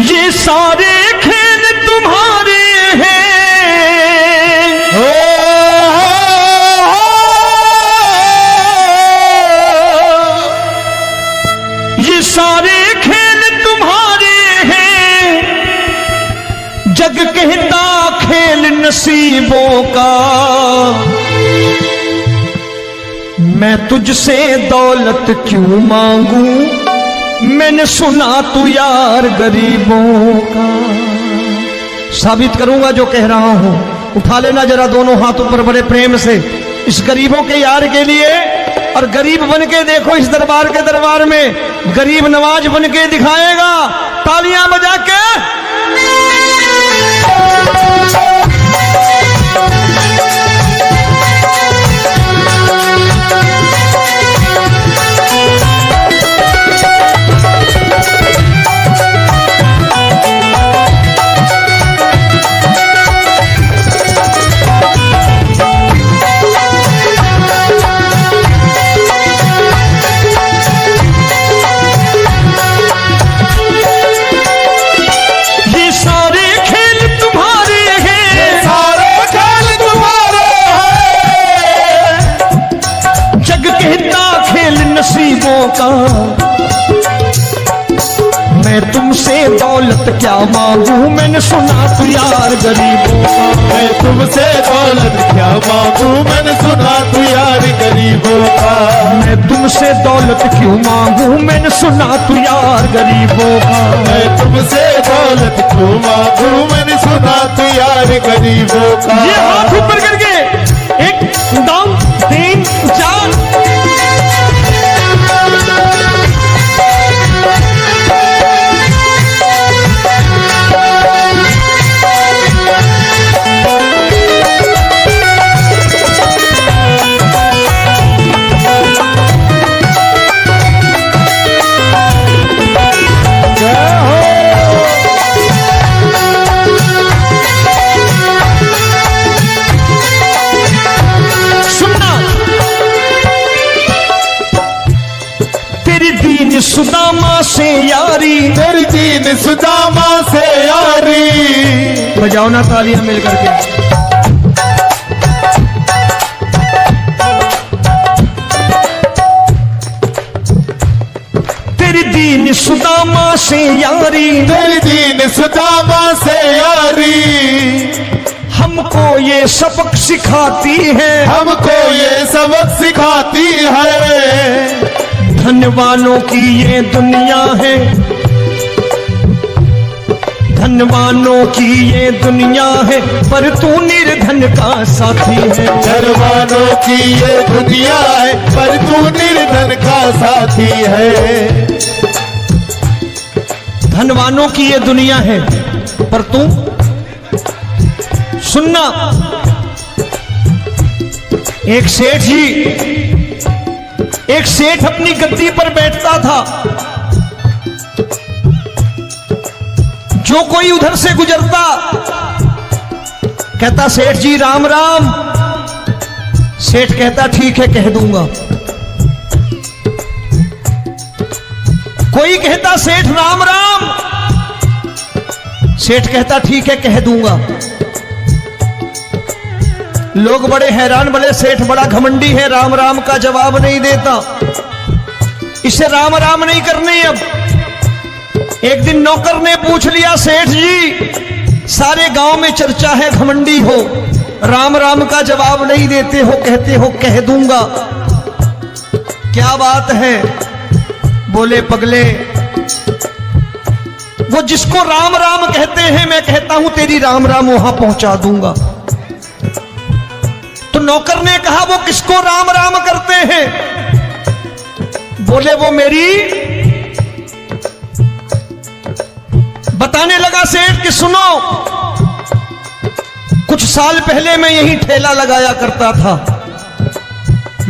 ये सारे खेल तुम्हारे हैं, ये सारे खेल तुम्हारे हैं, जग कहता खेल नसीबों का। मैं तुझसे दौलत क्यों मांगू, मैंने सुना तू यार गरीबों का। साबित करूंगा जो कह रहा हूं। उठा लेना जरा दोनों हाथों पर बड़े प्रेम से इस गरीबों के यार के लिए। और गरीब बन के देखो इस दरबार के दरबार में गरीब नवाज बन के दिखाएगा, तालियां बजा के। नसीबों का मैं तुमसे दौलत क्या मांगू, मैंने सुना तू यार गरीबों का। मैं तुमसे दौलत क्या मांगू, मैंने सुना तू यार गरीबों का। मैं तुमसे दौलत क्यों मांगू, मैंने सुना तू यार गरीबों का। मैं तुमसे दौलत क्यों मांगू, मैंने सुना तू यार गरीबों का। ये हाथ ऊपर करके 1 2 3 4 सुदामा से यारी, तेरी दीन सुदामा से यारी। बजाओ ना तालियां मिल करके। तेरी दीन सुदामा से यारी, तेरी दीन सुदामा से यारी। हमको ये सबक सिखाती है, हमको ये सबक सिखाती है। धनवानों की ये दुनिया है, धनवानों की ये दुनिया है, पर तू निर्धन का साथी है। धनवानों की ये दुनिया है, पर तू निर्धन का साथी है। धनवानों की ये दुनिया है, पर तू सुनना। एक सेठ जी, एक सेठ अपनी गद्दी पर बैठता था। जो कोई उधर से गुजरता कहता सेठ जी राम राम। सेठ कहता ठीक है कह दूंगा। कोई कहता सेठ राम राम। सेठ कहता ठीक है कह दूंगा। लोग बड़े हैरान, बड़े सेठ बड़ा घमंडी है, राम राम का जवाब नहीं देता, इसे राम राम नहीं करने। अब एक दिन नौकर ने पूछ लिया सेठ जी सारे गांव में चर्चा है घमंडी हो, राम राम का जवाब नहीं देते हो, कहते हो कह दूंगा, क्या बात है? बोले पगले वो जिसको राम राम कहते हैं मैं कहता हूं तेरी राम राम वहां पहुंचा दूंगा। तो नौकर ने कहा वो किसको राम राम करते हैं? बोले वो मेरी। बताने लगा सेठ कि सुनो, कुछ साल पहले मैं यही ठेला लगाया करता था,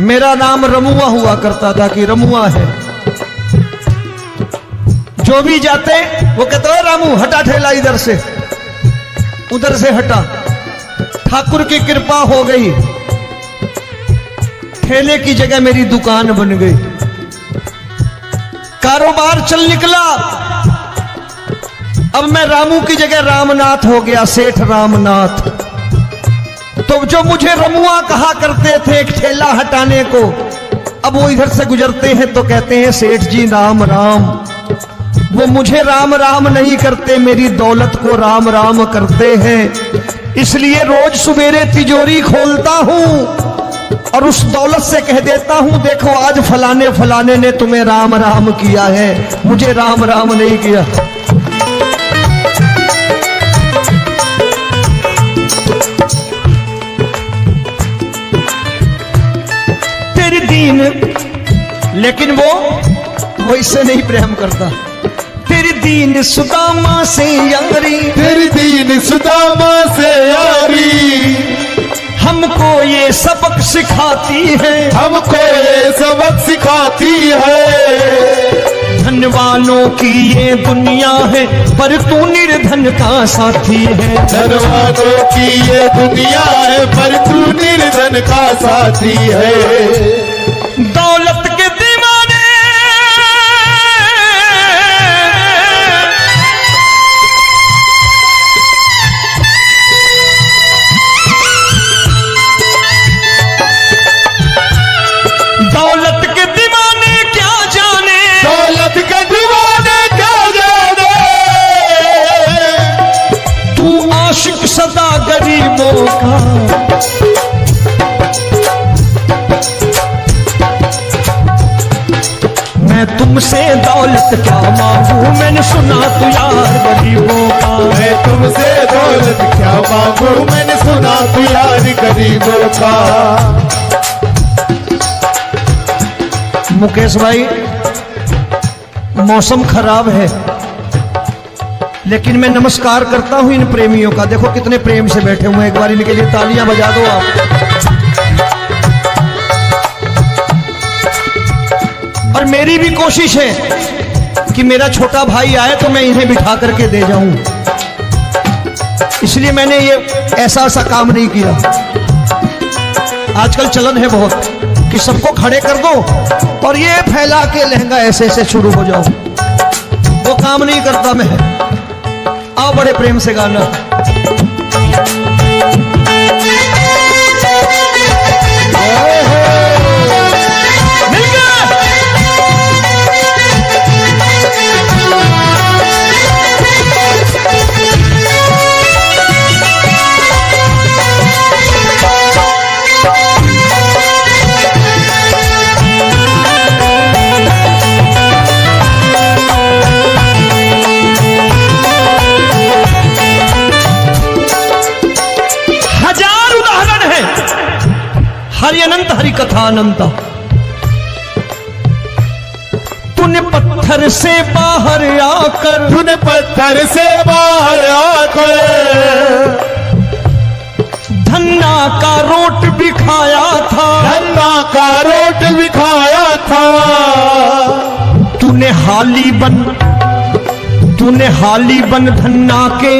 मेरा नाम रमुआ हुआ करता था कि रमुआ है। जो भी जाते वो कहते हो रामू हटा ठेला इधर से, उधर से हटा। ठाकुर की कृपा हो गई, ठेले की जगह मेरी दुकान बन गई, कारोबार चल निकला। अब मैं रामू की जगह रामनाथ हो गया, सेठ रामनाथ। तो जो मुझे रमुआ कहा करते थे एक ठेला हटाने को, अब वो इधर से गुजरते हैं तो कहते हैं सेठ जी राम राम। वो मुझे राम राम नहीं करते, मेरी दौलत को राम राम करते हैं। इसलिए रोज सवेरे तिजोरी खोलता हूं और उस दौलत से कह देता हूं, देखो आज फलाने फलाने ने तुम्हें राम राम किया है, मुझे राम राम नहीं किया। तेरी दीन, लेकिन वो इससे नहीं प्रेम करता। तेरी दीन सुदामा से यारी, तेरी दीन सुदामा से यारी, हमको ये सबक सिखाती है, हमको ये सबक सिखाती है। धन वालों की ये दुनिया है, पर तू निर्धन का साथी है। धन वालों की ये दुनिया है, पर तू निर्धन का साथी है। दौलत के दीवाने दौलत के दीवाने क्या जाने, दौलत के दीवाने क्या जाने। तू आशिक सदा गरीबों का। मैं तुमसे दौलत क्या मांगू, मैंने सुना तू यार गरीबों का। मैं तुमसे दौलत क्या मांगू, मैंने सुना तू यार गरीबों का। मुकेश भाई, मौसम खराब है, लेकिन मैं नमस्कार करता हूं इन प्रेमियों का। देखो कितने प्रेम से बैठे हुए हैं, एक बार इनके लिए तालियां बजा दो आप। और मेरी भी कोशिश है कि मेरा छोटा भाई आए तो मैं इन्हें बिठा करके दे जाऊं, इसलिए मैंने ये ऐसा काम नहीं किया। आजकल चलन है बहुत कि सबको खड़े कर दो और ये फैला के लहंगा ऐसे ऐसे शुरू हो जाओ, वो काम नहीं करता मैं। आओ बड़े प्रेम से गाना। मिल गया। हरि अनंत हरि कथा अनंत। तूने पत्थर से बाहर आकर, तूने पत्थर से बाहर आकर धन्ना का रोट भी खाया था, धन्ना का रोट भी खाया था। तूने हाली बन धन्ना के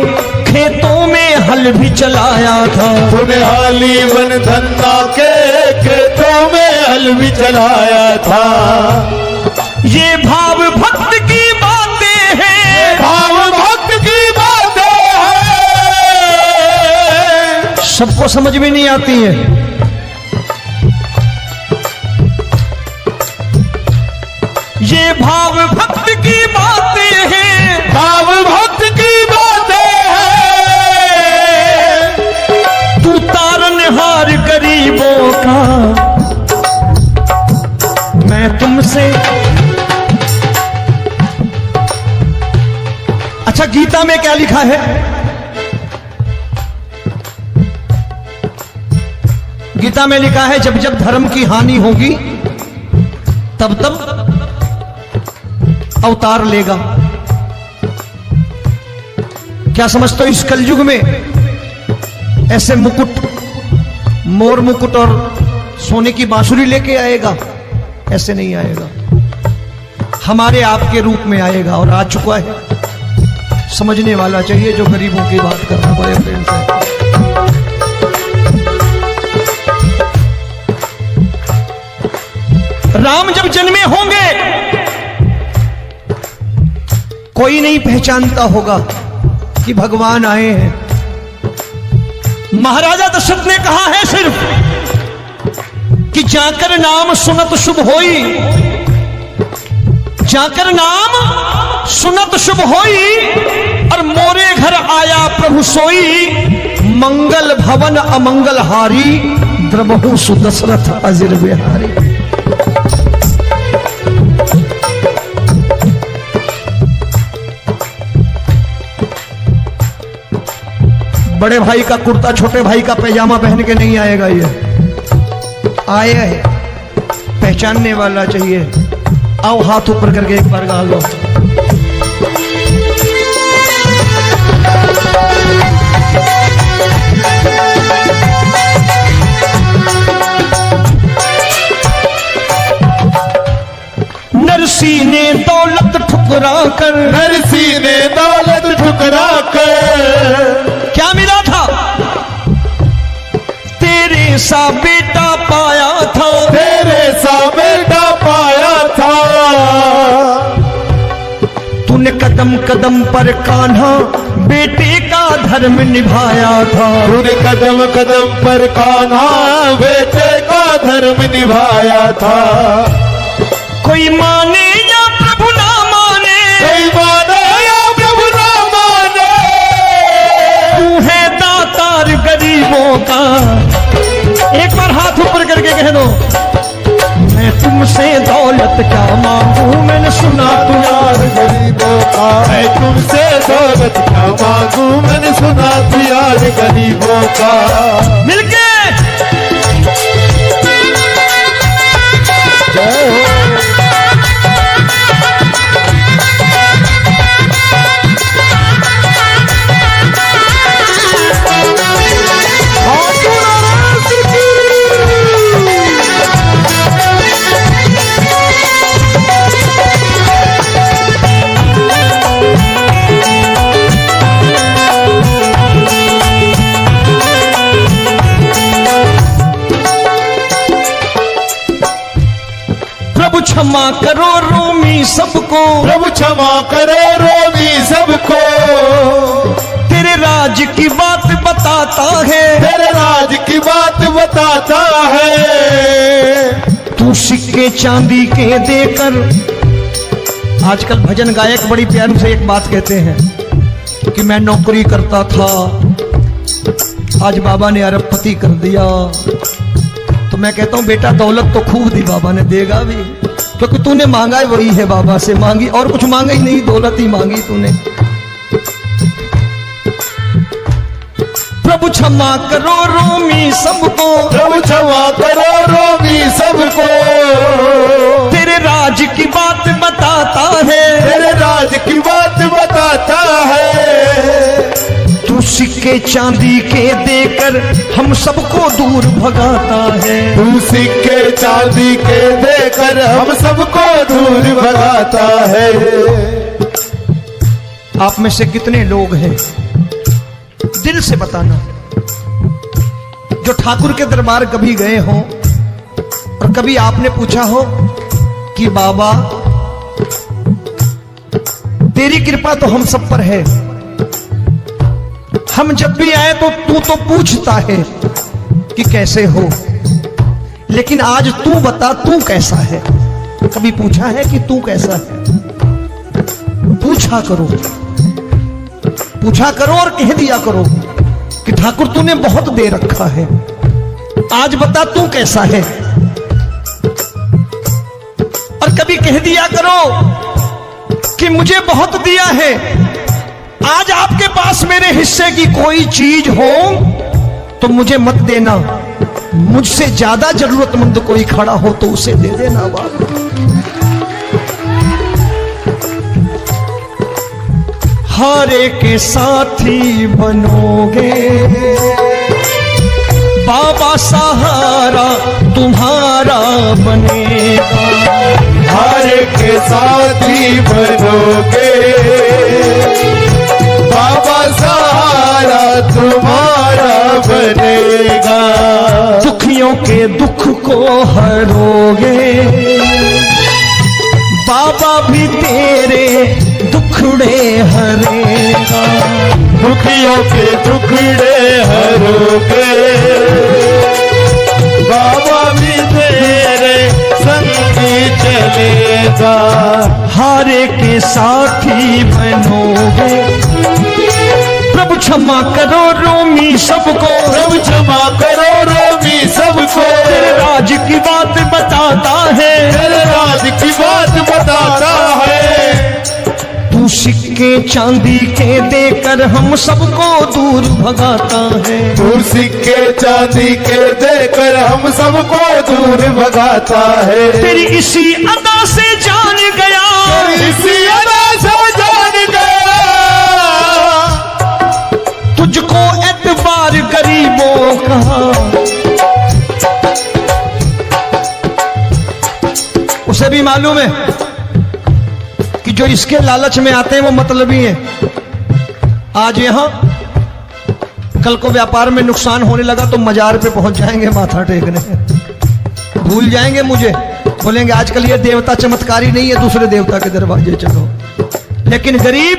खेतों में हल भी चलाया था। तूने हाली बन धन्ना के खेतों में हल भी चलाया था। ये भाव भक्त की बातें हैं, भाव भक्त की बातें हैं, सबको समझ में नहीं आती है। ये भाव भक्त की बातें हैं, भाव भक्त की बातें हैं। तू तारनहार गरीबों का, मैं तुमसे। अच्छा, गीता में क्या लिखा है? गीता में लिखा है जब जब धर्म की हानि होगी तब तब अवतार लेगा। क्या समझते हो, इस कलयुग में ऐसे मुकुट, मोर मुकुट और सोने की बांसुरी लेके आएगा? ऐसे नहीं आएगा, हमारे आपके रूप में आएगा और आ चुका है। समझने वाला चाहिए जो गरीबों की बात करना बड़े प्रेम से। राम जब जन्मे होंगे कोई नहीं पहचानता होगा, कि भगवान आए हैं। महाराजा दशरथ ने कहा है सिर्फ कि जाकर नाम सुनत शुभ होई, जाकर नाम सुनत शुभ होई, और मोरे घर आया प्रभु सोई, मंगल भवन अमंगल हारी, द्रबहु सुदशरथ अजिर बिहारी। बड़े भाई का कुर्ता छोटे भाई का पैजामा पहन के नहीं आएगा, ये आए है पहचानने वाला चाहिए। आओ हाथ ऊपर करके एक बार गा लो। नरसी ने दौलत ठुकरा कर, नरसी ने दौलत ठुकरा कर, क्या मिला था? तेरे सा बेटा पाया था, तेरे सा बेटा पाया था। तूने कदम कदम पर कान्हा बेटे का धर्म निभाया था, तूने कदम कदम पर कान्हा बेटे का धर्म निभाया था। कोई माने या प्रभु ना माने, कोई माने या प्रभु ना माने, तू है दातार गरीबों का। एक बार हाथ ऊपर करके कह दो, मैं तुमसे दौलत क्या मांगू, मैंने सुना तू यार गरीबों का। मैं तुमसे दौलत क्या मांगू, मैंने सुना तू यार गरीबों का। मिलके क्षमा करो रोमी सबको, प्रभु क्षमा करो रोमी सबको। तेरे राज की बात बताता है, तेरे राज की बात बताता है। तू सिक्के चांदी के देकर, आजकल भजन गायक बड़ी प्यार से एक बात कहते हैं कि मैं नौकरी करता था, आज बाबा ने अरबपति कर दिया। तो मैं कहता हूं बेटा दौलत तो खूब दी बाबा ने, देगा भी, क्योंकि तूने मांगा वही है बाबा से मांगी, और कुछ मांगा ही नहीं, दौलत ही मांगी तूने। प्रभु क्षमा करो रोमी सबको, प्रभु क्षमा करो रोमी सबको। तेरे राज की बात बताता है, तेरे राज की बात बताता है। तू सिक्के चांदी के देकर हम सबको दूर भगाता है, तू सिक्के चांदी के देकर हम सबको दूर भगाता है। आप में से कितने लोग हैं, दिल से बताना, जो ठाकुर के दरबार कभी गए हो और कभी आपने पूछा हो कि बाबा तेरी कृपा तो हम सब पर है, हम जब भी आए तो तू तो पूछता है कि कैसे हो, लेकिन आज तू बता तू कैसा है। कभी पूछा है कि तू कैसा है? पूछा करो, पूछा करो और कह दिया करो कि ठाकुर तूने बहुत दे रखा है, आज बता तू कैसा है। और कभी कह दिया करो कि मुझे बहुत दिया है, आज आपके पास मेरे हिस्से की कोई चीज हो तो मुझे मत देना, मुझसे ज्यादा जरूरतमंद कोई खड़ा हो तो उसे दे देना बाबा। हारे के साथी बनोगे बाबा, सहारा तुम्हारा बनेगा। हारे के साथी बनोगे बाबा, सहारा तुम्हारा बनेगा। दुखियों के दुख को हरोगे बाबा, भी तेरे दुखड़े हरेगा। दुखियों के टुकड़े हरोगे। बाबा भी तेरे संगी चलेगा, हारे के साथी बनोगे। प्रभु क्षमा करो रोमी सबको, प्रभु क्षमा करो रोमी सबको। तेरे राज की बात बताता है, तेरे राज की बात बताता है। तू सिक्के चांदी के देकर हम सबको दूर भगाता है। तू सिक्के चांदी के देकर हम सबको दूर भगाता है। तेरी इसी अदा से जान गया, इसी अदा से जान गया, तुझको एतबार गरीबों का। उसे भी मालूम है कि जो इसके लालच में आते हैं वो मतलबी हैं। आज यहां कल को व्यापार में नुकसान होने लगा तो मजार पे पहुंच जाएंगे माथा टेकने, भूल जाएंगे मुझे, बोलेंगे आजकल ये देवता चमत्कारी नहीं है, दूसरे देवता के दरवाजे चलो। लेकिन गरीब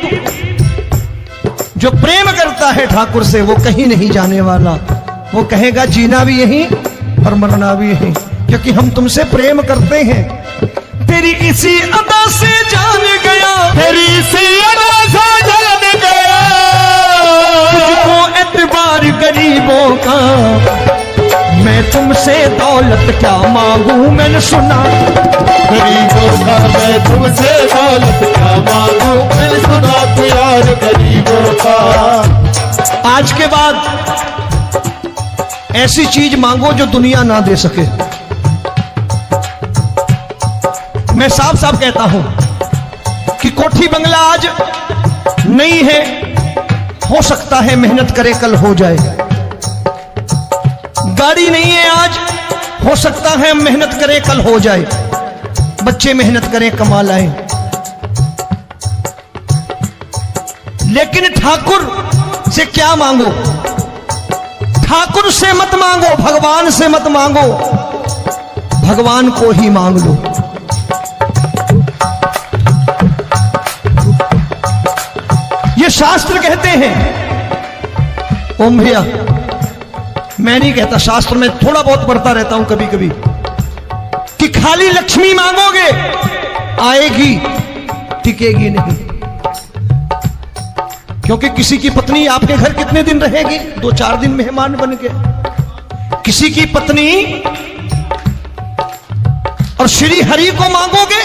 जो प्रेम करता है ठाकुर से वो कहीं नहीं जाने वाला। वो कहेगा जीना भी यहीं और मरना भी यहीं, क्योंकि हम तुमसे प्रेम करते हैं। तेरी इसी अदा से जान गया, तेरी इसी अदा से जान गया, तुझको एतबार गरीबों का। मैं तुमसे दौलत क्या मांगू, मैंने सुना गरीबों का। मैं तुमसे दौलत क्या मांगू, मैंने सुना प्यार गरीबों का। आज के बाद ऐसी चीज मांगो जो दुनिया ना दे सके। मैं साफ साफ कहता हूं कि कोठी बंगला आज नहीं है, हो सकता है मेहनत करे कल हो जाए। गाड़ी नहीं है आज, हो सकता है मेहनत करे कल हो जाए। बच्चे मेहनत करें कमा लाएं, लेकिन ठाकुर से क्या मांगो? ठाकुर से मत मांगो, भगवान से मत मांगो, भगवान को ही मांग लो। ये शास्त्र कहते हैं। ओम भैया, मैं नहीं कहता, शास्त्र में थोड़ा बहुत पढ़ता रहता हूं कभी कभी, कि खाली लक्ष्मी मांगोगे आएगी, टिकेगी नहीं। क्योंकि किसी की पत्नी आपके घर कितने दिन रहेगी? 2-4 दिन मेहमान बन के। किसी की पत्नी और श्री हरि को मांगोगे,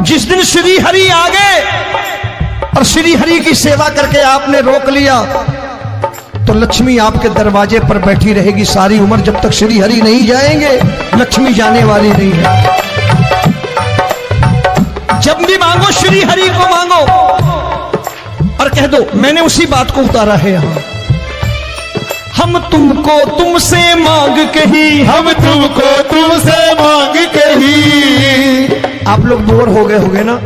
जिस दिन श्री हरि आ गए और श्री हरि की सेवा करके आपने रोक लिया तो लक्ष्मी आपके दरवाजे पर बैठी रहेगी सारी उम्र। जब तक श्री हरि नहीं जाएंगे लक्ष्मी जाने वाली नहीं है। जब भी मांगो श्री हरि को मांगो और कह दो मैंने उसी बात को उतारा है यहां। हम तुमको तुमसे मांग कही, हम तुमको तुमसे मांग कही। आप लोग बोर हो गए होंगे ना?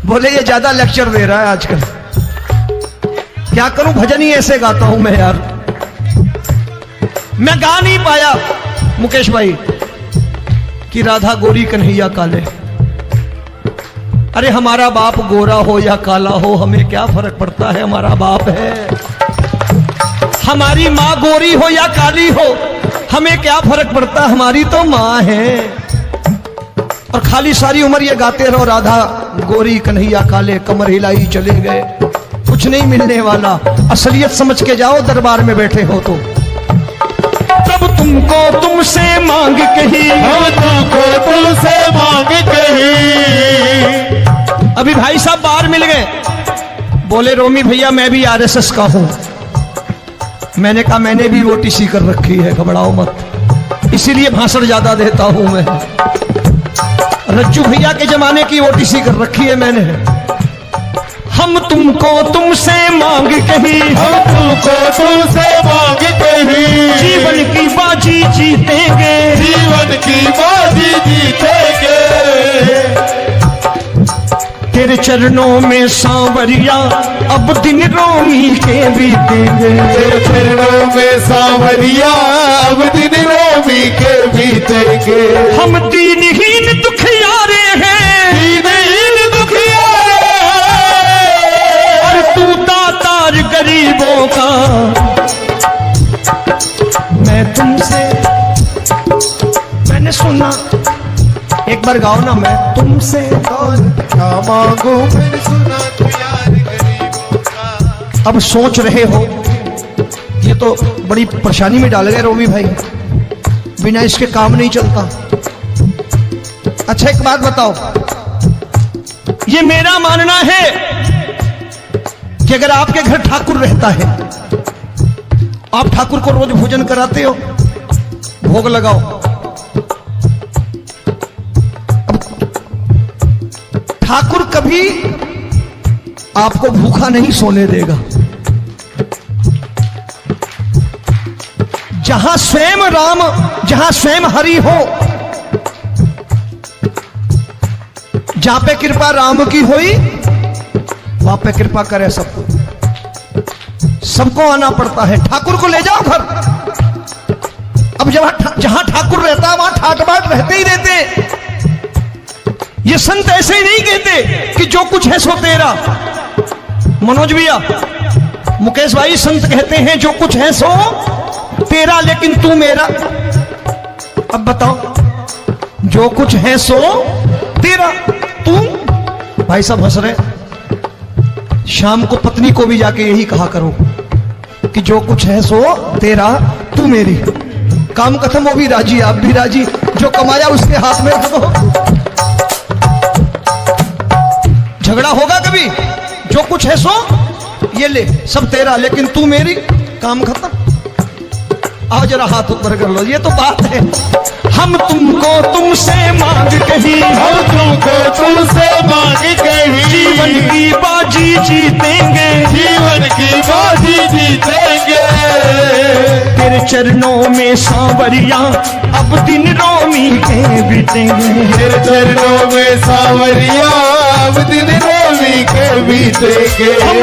बोले ये ज्यादा लेक्चर दे रहा है आजकल। क्या करूं, भजन ही ऐसे गाता हूं मैं यार। मैं गा नहीं पाया मुकेश भाई कि राधा गोरी कन्हैया काले। अरे हमारा बाप गोरा हो या काला हो हमें क्या फर्क पड़ता है, हमारा बाप है। हमारी माँ गोरी हो या काली हो हमें क्या फर्क पड़ता, हमारी तो माँ है। और खाली सारी उम्र ये गाते रहो राधा गोरी कन्हैया काले, कमर हिलाई चले गए, कुछ नहीं मिलने वाला। असलियत समझ के जाओ दरबार में बैठे हो तो। तब तुमको तुमसे मांग कही, हम तुमको तुमसे मांग कही। अभी भाई साहब बाहर मिल गए, बोले रोमी भैया मैं भी आरएसएस का हूं। मैंने कहा मैंने भी ओटीसी कर रखी है, घबराओ मत, इसीलिए भाषण ज्यादा देता हूं मैं। रज्जू भैया के जमाने की ओटीसी कर रखी है मैंने। हम तुमको तुमसे मांग कही, हम तुमको तुमसे मांग कही। जीवन की बाजी जीतेंगे, जीवन की बाजी जीतेंगे। तेरे चरणों में सांवरिया अब दिन रोमी के बीतेंगे। तेरे चरणों में सांवरिया अब दिन रोमी के बीतेंगे। हम दीनहीन दुखियारे हैं, दीनहीन दुखियारे हैं। बार गाओ ना। मैं तुमसे दौलत क्या मांगू, मैंने सुना तू यार गरीबों का। अब सोच रहे हो, ये तो बड़ी परेशानी में डाल गए रोमी भाई, बिना इसके काम नहीं चलता। अच्छा एक बात बताओ, ये मेरा मानना है कि अगर आपके घर ठाकुर रहता है, आप ठाकुर को रोज भोजन कराते हो, भोग लगाओ, अब ठाकुर कभी आपको भूखा नहीं सोने देगा। जहां स्वयं राम, जहां स्वयं हरि हो, जहां पे कृपा राम की हुई, वहां पे कृपा करे सबको, सबको आना पड़ता है। ठाकुर को ले जाओ घर। अब जहां ठाकुर रहता है वहां ठाट बाट रहते ही रहते। ये संत ऐसे ही नहीं कहते कि जो कुछ है सो तेरा। मनोज भैया, मुकेश भाई, संत कहते हैं जो कुछ है सो तेरा, लेकिन तू मेरा। अब बताओ, जो कुछ है सो तेरा, तू। भाई साहब हंस रहे। शाम को पत्नी को भी जाके यही कहा करो कि जो कुछ है सो तेरा, तू मेरी। काम खत्म, वो भी राजी, आप भी राजी, जो कमाया उसके हाथ में रख दो। झगड़ा होगा कभी? जो कुछ है सो ये ले, सब तेरा, लेकिन तू मेरी। काम खत्म। आओ जरा हाथ ऊपर कर लो, ये तो बात है। हम तुमको तुमसे मांग कहीं, हम तुमको तुमसे मांग कहीं, जीवन की बाजी जीतेंगे, जीवन की बाजी जीतेंगे। तेरे चरणों में सांवरिया अब दिन रोमी के बीतेंगे। तेरे चरणों में सांवरिया अब दिन रोमी के बीतेंगे। हम